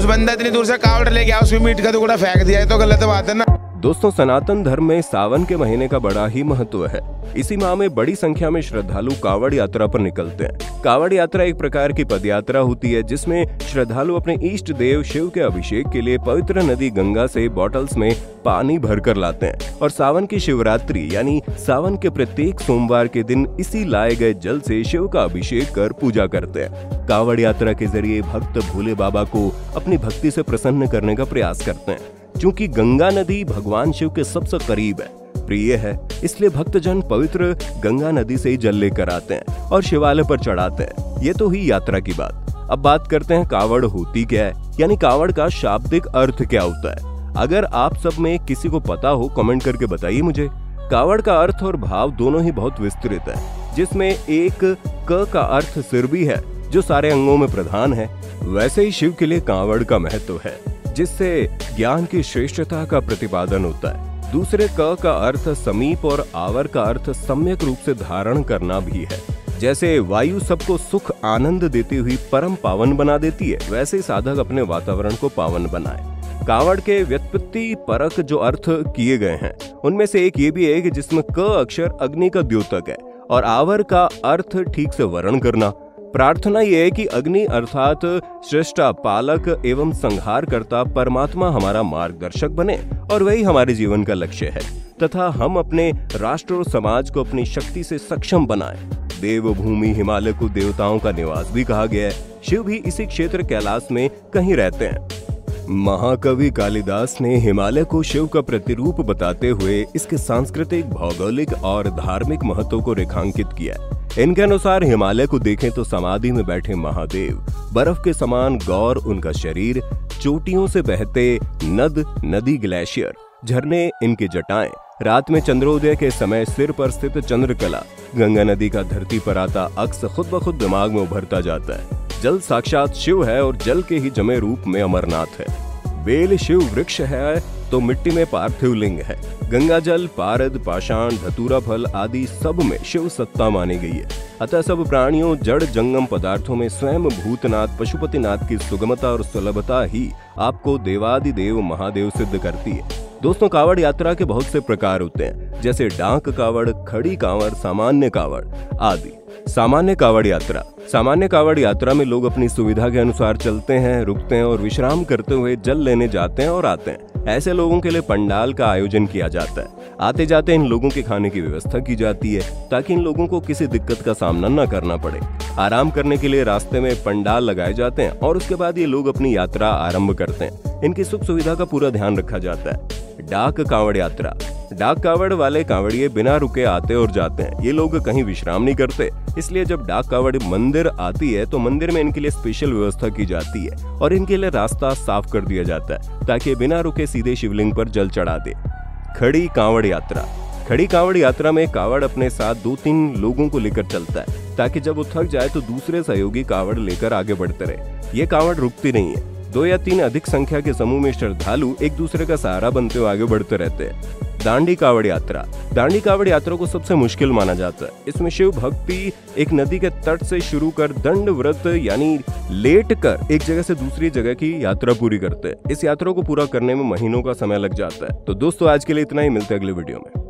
बंदा इतनी दूर से कावड़ लेके आया, उसमें मीट का टुकड़ा फेंक दिया, तो गलत बात है ना। दोस्तों, सनातन धर्म में सावन के महीने का बड़ा ही महत्व है। इसी माह में बड़ी संख्या में श्रद्धालु कावड़ यात्रा पर निकलते हैं। कावड़ यात्रा एक प्रकार की पदयात्रा होती है जिसमें श्रद्धालु अपने इष्ट देव शिव के अभिषेक के लिए पवित्र नदी गंगा से बॉटल्स में पानी भरकर लाते हैं और सावन की शिवरात्रि यानी सावन के प्रत्येक सोमवार के दिन इसी लाए गए जल से शिव का अभिषेक कर पूजा करते हैं। कावड़ यात्रा के जरिए भक्त भोले बाबा को अपनी भक्ति से प्रसन्न करने का प्रयास करते हैं। क्योंकि गंगा नदी भगवान शिव के सबसे करीब है, प्रिय है, इसलिए भक्तजन पवित्र गंगा नदी से ही जल लेकर आते हैं और शिवालय पर चढ़ाते हैं। ये तो हुई यात्रा की बात। अब बात करते हैं कावड़ होती क्या है, यानी कावड़ का शाब्दिक अर्थ क्या होता है। अगर आप सब में किसी को पता हो कमेंट करके बताइए मुझे। कावड़ का अर्थ और भाव दोनों ही बहुत विस्तृत है, जिसमें एक क का अर्थ सिर भी है जो सारे अंगों में प्रधान है। वैसे ही शिव के लिए कावड़ का महत्व है, जिससे ज्ञान की श्रेष्ठता का प्रतिपादन होता है। दूसरे क का अर्थ समीप और आवर का अर्थ सम्यक रूप से धारण करना भी है। जैसे वायु सबको सुख आनंद देती हुई परम पावन बना देती है, वैसे ही साधक अपने वातावरण को पावन बनाए। कावड़ के व्युत्पत्ति परक जो अर्थ किए गए हैं उनमें से एक ये भी है कि जिसमें क अक्षर अग्नि का द्योतक है और आवर का अर्थ ठीक से वर्ण करना। प्रार्थना ये है कि अग्नि अर्थात सृष्टा पालक एवं संहार करता परमात्मा हमारा मार्गदर्शक बने और वही हमारे जीवन का लक्ष्य है तथा हम अपने राष्ट्र और समाज को अपनी शक्ति से सक्षम बनाएं। देवभूमि हिमालय को देवताओं का निवास भी कहा गया है। शिव भी इसी क्षेत्र कैलाश में कहीं रहते हैं। महाकवि कालिदास ने हिमालय को शिव का प्रतिरूप बताते हुए इसके सांस्कृतिक, भौगोलिक और धार्मिक महत्व को रेखांकित किया है। इनके अनुसार हिमालय को देखें तो समाधि में बैठे महादेव, बर्फ के समान गौर उनका शरीर, चोटियों से बहते नद नदी ग्लेशियर, झरने इनकी जटाएं, रात में चंद्रोदय के समय सिर पर स्थित चंद्रकला, गंगा नदी का धरती पर आता अक्स खुद ब खुद दिमाग में उभरता जाता है। जल साक्षात शिव है और जल के ही जमे रूप में अमरनाथ है। बेल शिव वृक्ष है तो मिट्टी में पार्थिव लिंग है। गंगा जल, पारद, पाषाण, धतूरा फल आदि सब में शिव सत्ता मानी गई है। अतः सब प्राणियों, जड़ जंगम पदार्थों में स्वयं भूतनाथ पशुपतिनाथ की सुगमता और सुलभता ही आपको देवादिदेव महादेव सिद्ध करती है। दोस्तों, कावड़ यात्रा के बहुत से प्रकार होते हैं, जैसे डाक कावड़, खड़ी कावड़, सामान्य कावड़ आदि। सामान्य कावड़ यात्रा में लोग अपनी सुविधा के अनुसार चलते हैं, रुकते हैं और विश्राम करते हुए जल लेने जाते हैं और आते हैं। ऐसे लोगों के लिए पंडाल का आयोजन किया जाता है। आते जाते इन लोगों के खाने की व्यवस्था की जाती है ताकि इन लोगों को किसी दिक्कत का सामना न करना पड़े। आराम करने के लिए रास्ते में पंडाल लगाए जाते हैं और उसके बाद ये लोग अपनी यात्रा आरंभ करते हैं। इनकी सुख सुविधा का पूरा ध्यान रखा जाता है। डाक कावड़ यात्रा। डाक कावड़ वाले कावड़िए बिना रुके आते और जाते हैं। ये लोग कहीं विश्राम नहीं करते, इसलिए जब डाक कावड़ मंदिर आती है तो मंदिर में इनके लिए स्पेशल व्यवस्था की जाती है और इनके लिए रास्ता साफ कर दिया जाता है ताकि बिना रुके सीधे शिवलिंग पर जल चढ़ा दे। खड़ी कावड़ यात्रा। खड़ी कावड़ यात्रा में कावड़ अपने साथ 2-3 लोगों को लेकर चलता है ताकि जब वो थक जाए तो दूसरे सहयोगी कावड़ लेकर आगे बढ़ते रहे। ये कावड़ रुकती नहीं है। 2 या 3 अधिक संख्या के समूह में श्रद्धालु एक दूसरे का सहारा बनते हुए आगे बढ़ते रहते हैं। दांडी कावड़ यात्रा। दांडी कावड़ यात्रा को सबसे मुश्किल माना जाता है। इसमें शिव भक्ति एक नदी के तट से शुरू कर दंड व्रत यानी लेट कर एक जगह से दूसरी जगह की यात्रा पूरी करते हैं। इस यात्रा को पूरा करने में महीनों का समय लग जाता है। तो दोस्तों, आज के लिए इतना ही। मिलते हैं अगले वीडियो में।